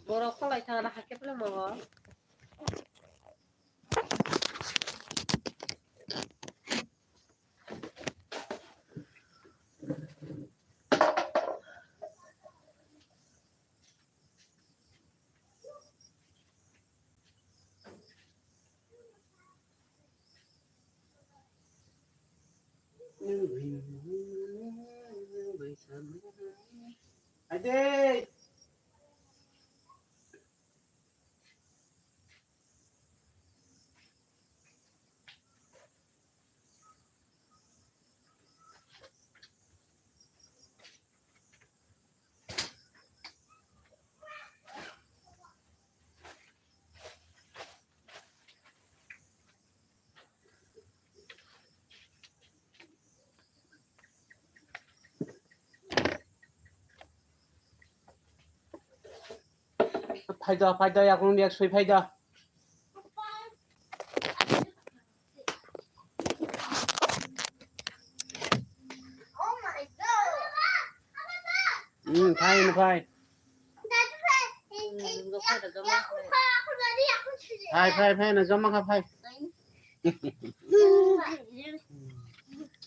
Borok kolay tangana hakep le mogo. Ade. 파이다 야구는 약수이 파이다. 파이 파이. Go fay da gama. 파이 나 점마 가 파이.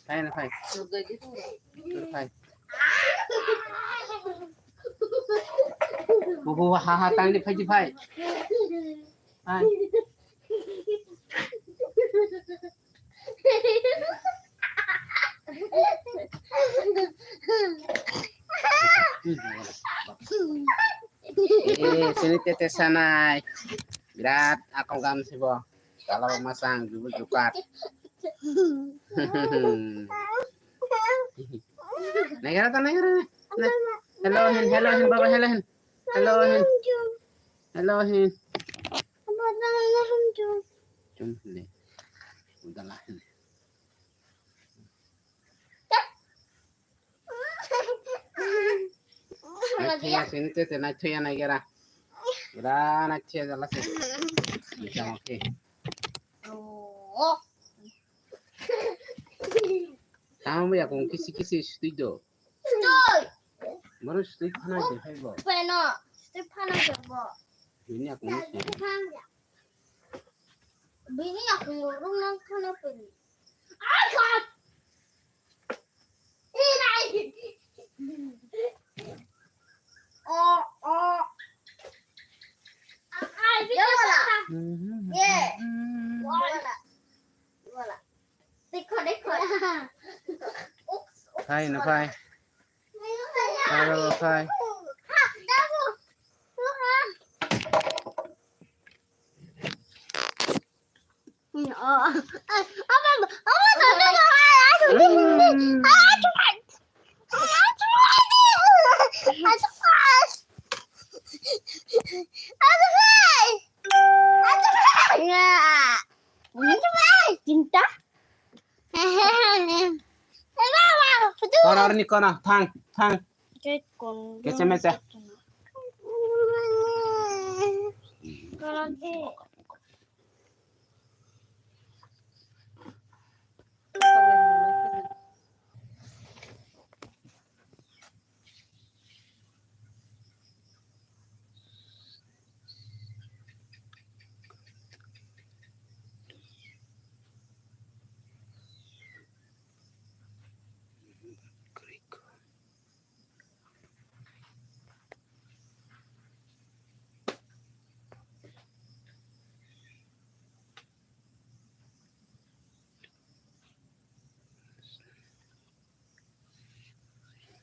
파이 나 파이. Go ga gitu. 파이. 오호 하하 땅리 파이지 파이. 파이. Sini tete sanai. Berat akong gam sibo. Kalau masang jukat. Negara ta negara. Hello hin baba hello hin. Hello hin. Jom le. Udahlah hin. Natia sini tete natia negara. Ira natia jalan sih. Bisa oke. Oh. Kamu ya kong kisi studio. Stop. Baru studio mana deh hebo. Peno. Stefano coba. Ini aku nih. Bini aku ngurung nang kenapa ni? Akat. Ini. Oh. Yeah. Wala. Dekor. Phai nó phai. Hello phai. Cinta. Con ni con à, thang. Cái xem mẹ. Kalau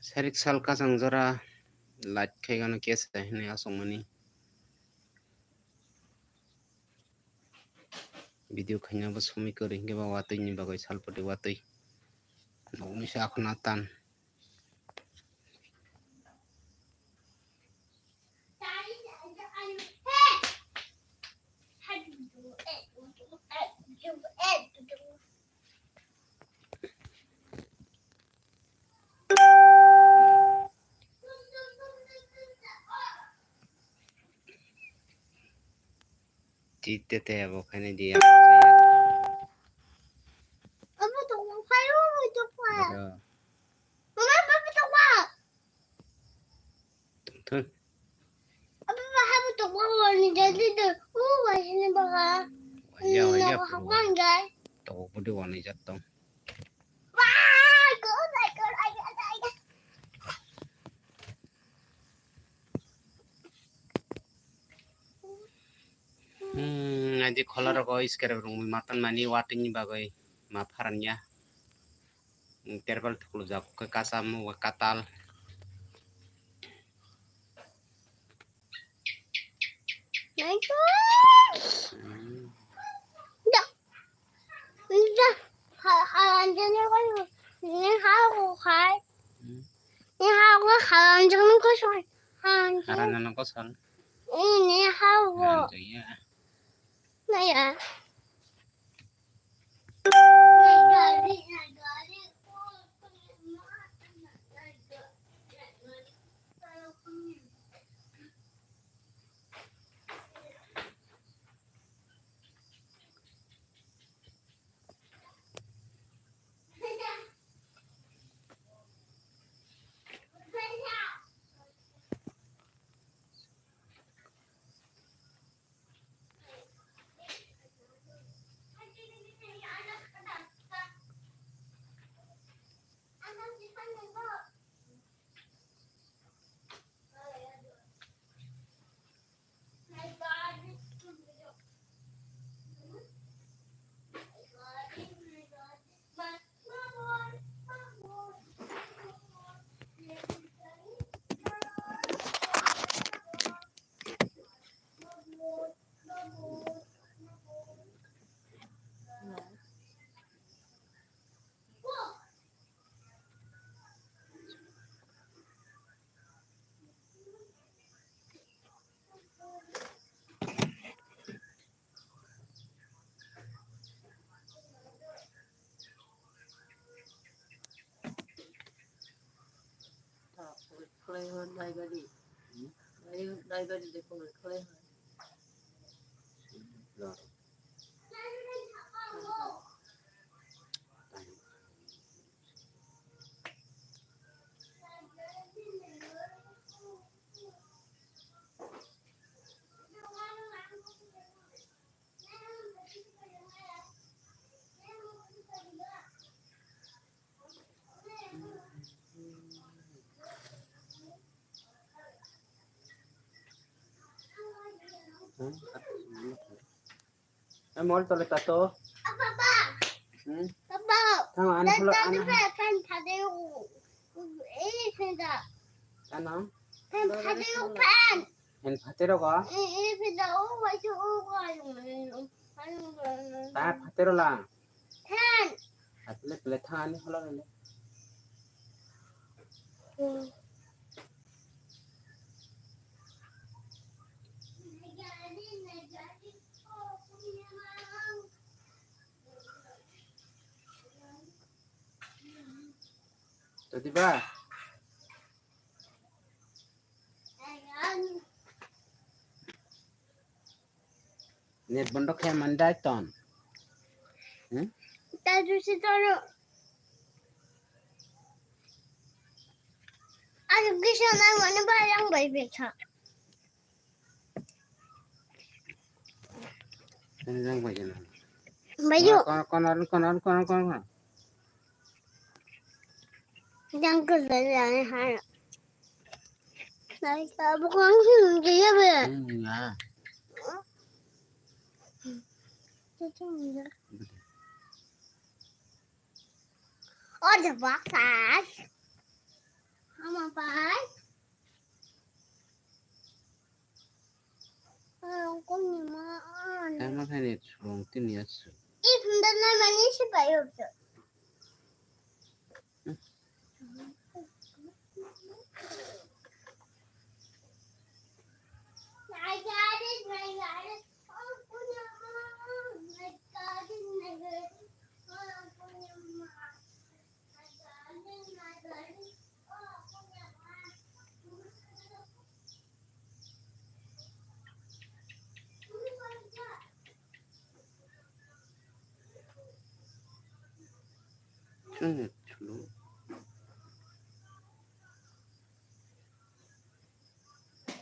Serik sal ka sang jora light khai gana kes ne asong mani video khanya ba sumi kori hinge ba watoi ni bagoi sal pati watoi no mi sa khna tan Cite te abo khane dia apa tu? Hayu tu apa? ada Mama apa tu apa? thun Apa apa 저기도 맛있는 거가 Wajah 나고 perlu. 학원 가. Tahu budi warna jatuh. 와, 그거. Ngaji kolor ko iskere rung matan mani wating bagai ma farannya. Terbal tukul jak ke kasam wa katal. 나이스. 진짜 완전히 하고 가. 하고 완전히 거셔. Haranan ko sal. 니 하고 Ya. 나야. 클레이먼 나이바리. 나이바리 데리고 클레이먼. Mall tole tato. 아빠. Tang an fulo an. 팬다 대고. 이 팬다. Ano? 팬다 대고 팬. En patero ka? 이 팬다 오 맛이 오고 아유. Ta patero lang. 팬. Atle ple thang ani fulo le. Tadi ba? Net bondok kaya mandai ton. 따주시도록 아주 시원한 거는 바랑 바이베차 Nang ba yan? 마요 Konon. 그냥 그래야 하나 나이가 뭐 광신 움직여봐 Ya. 어제 박사 한번 봐 꼬님아 Tama ka net strong tinias. 이 분단날만 20발 없어 Net strong.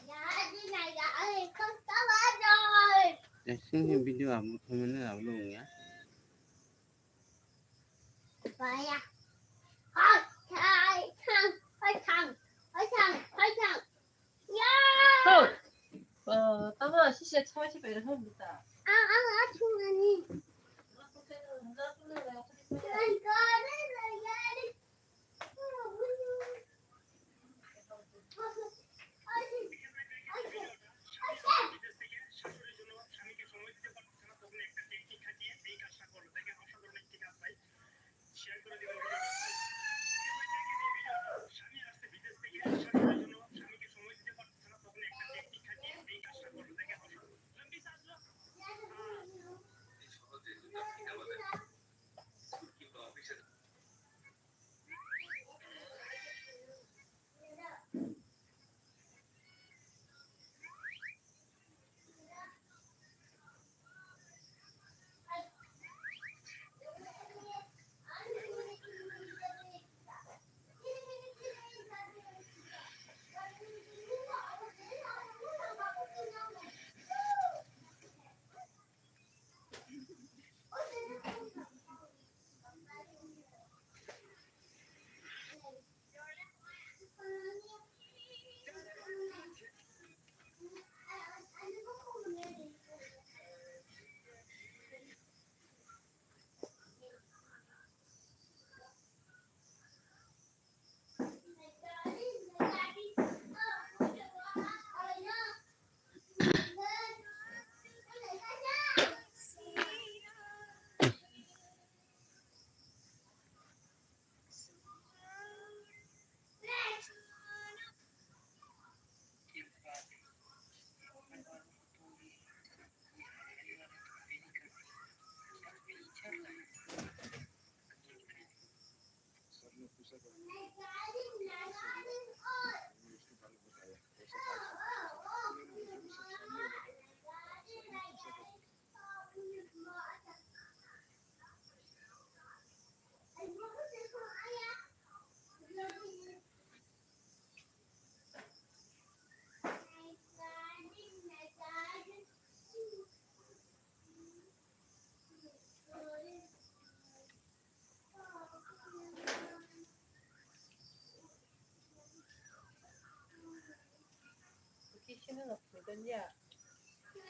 야, 내가 컸다 맞아. video upload kemana upload ya? 뭐야? 화이팅! 야!当然谢谢超级北的恨不得。 충분히.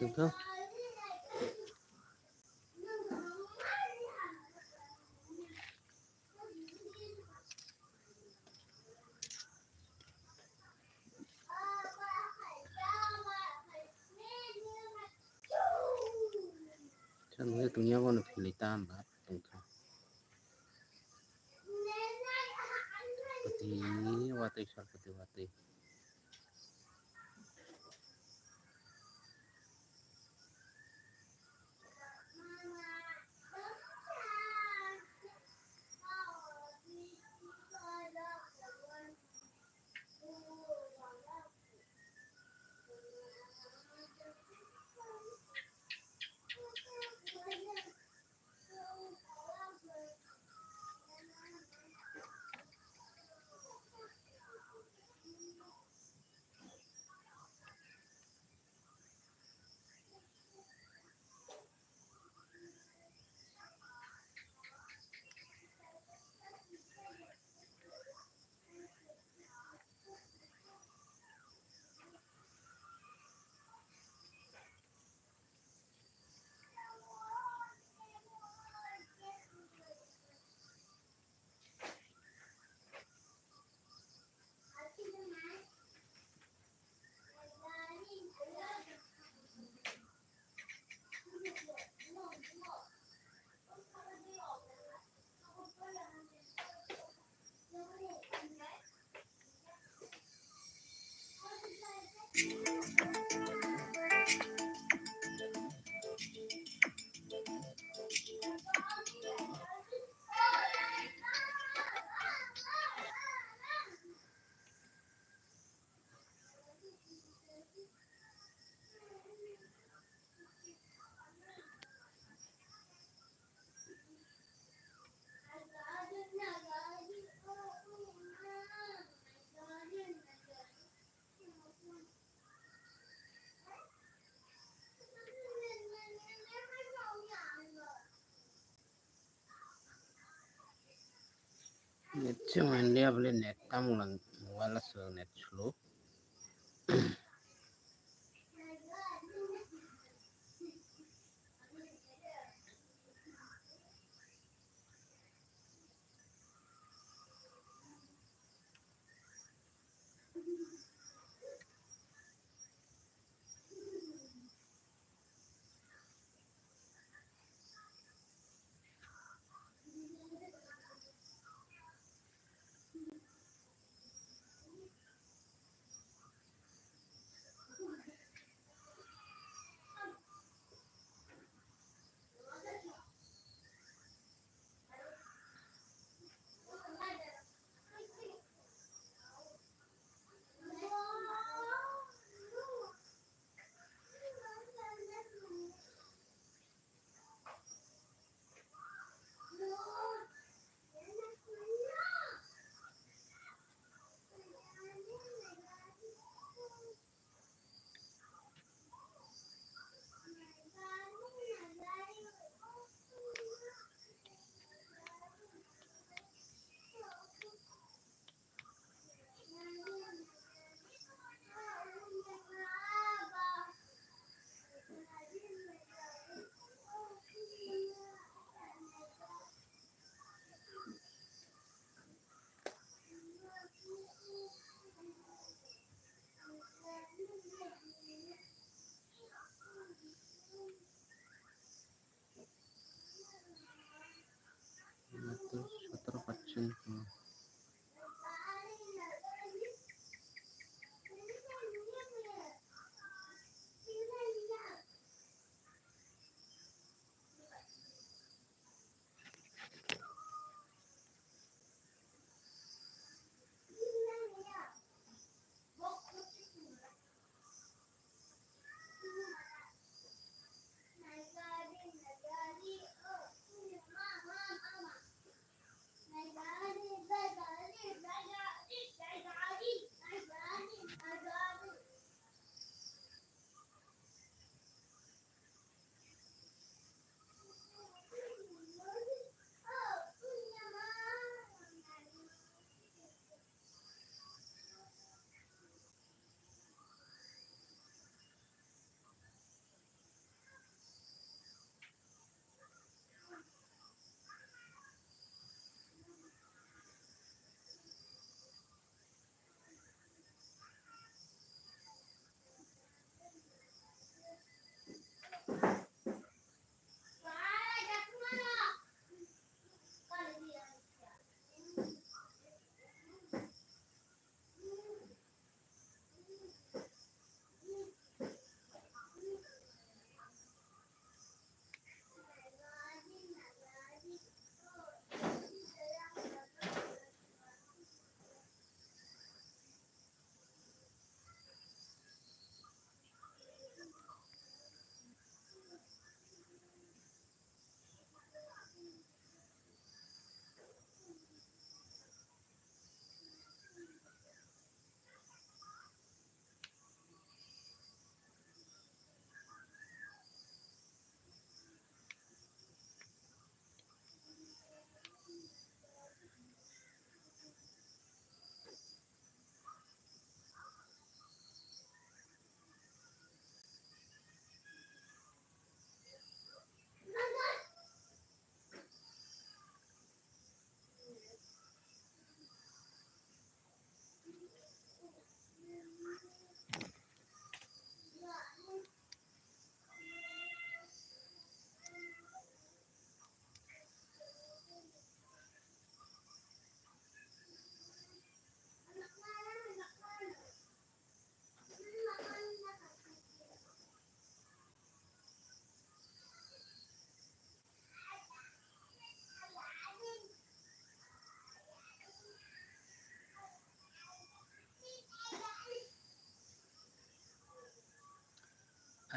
Betul? Chẳng tụi nhau còn phải lấy tam bát tổng thống. Pati wati sar pati wati. Siang India boleh net tamulan wala so net slow. Itu 17%.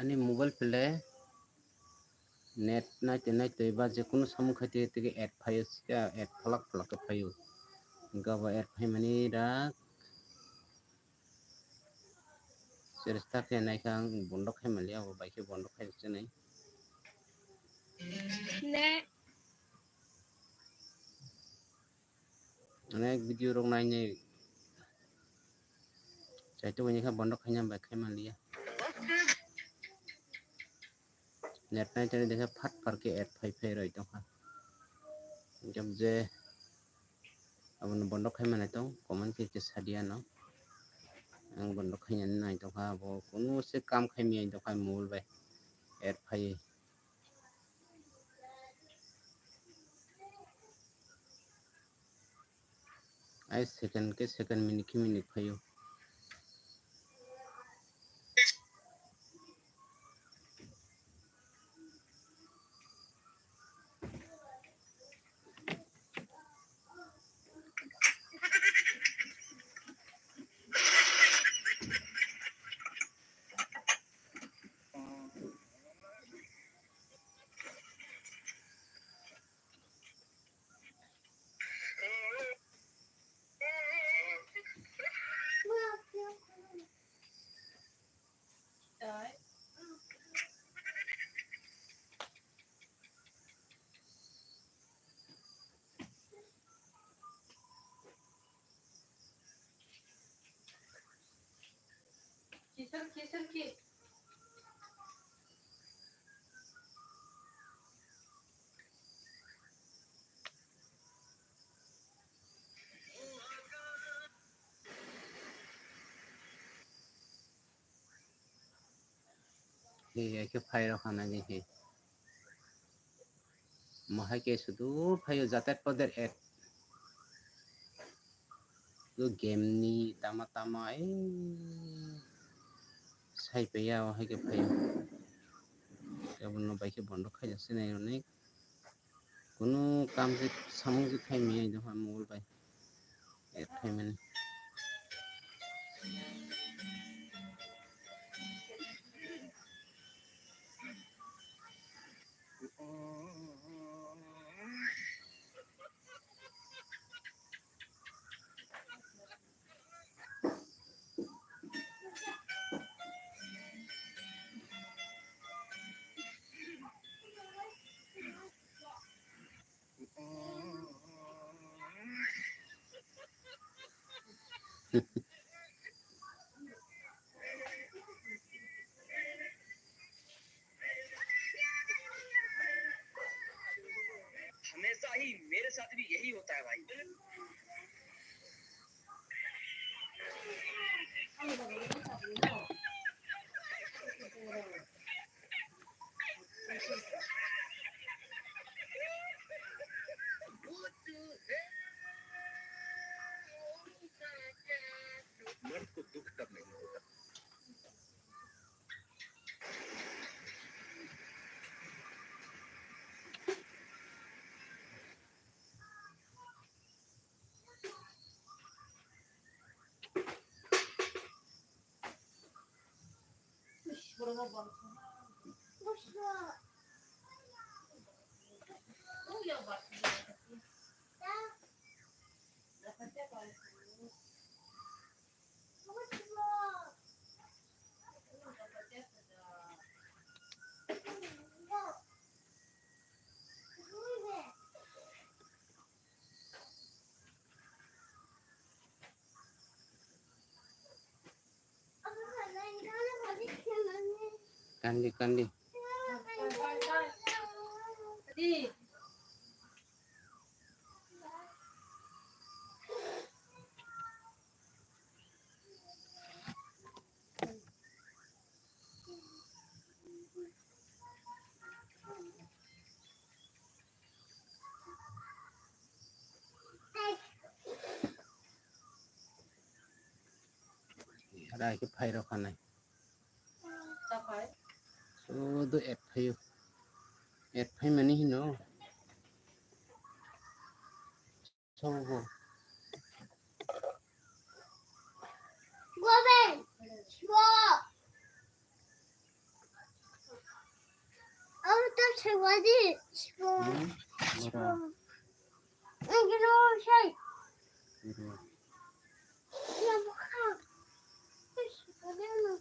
Ani mobile pele net na te ba je kono samu khate te ad phayo sia ad phalak phayo gaba ad phay mani ra sersta ke nai kang bondok khai malia bo bai ke bondok khai se nai Ne. Anek video rong nai ni chạy tu ni kha bond khai nyam ba khai man liya net nai chani dekha phat par ke ad phai phai roi to kha jam je abon bond khai man to comment ke sadia no ang bond khai nyan nai to kha bo kono se kam khai mi to kha mul bai ad phai ai second minute ki minute phayo Đấy. Silky. he ai ke phai ro khana ni he mahai ke sudu phayo jatat poder ad go game ni tama tama sai pe ya hai ke phayo abon no bai ke bond khai jase nai ne kono kam je samung je khai mi do ha mul bai ad khai man हमेशा ही मेरे साथ भी यही होता है भाई मर्द को दुख तब नहीं होता kandi Đi. ra ke phai ro khana Sao phải? so do ad phai mani hi no so go Robin, stop. Oh, that's what it is. Stop. ora And you know what I'm saying? ora Yeah, but how? I don't know.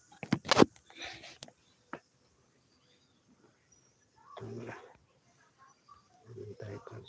dai kon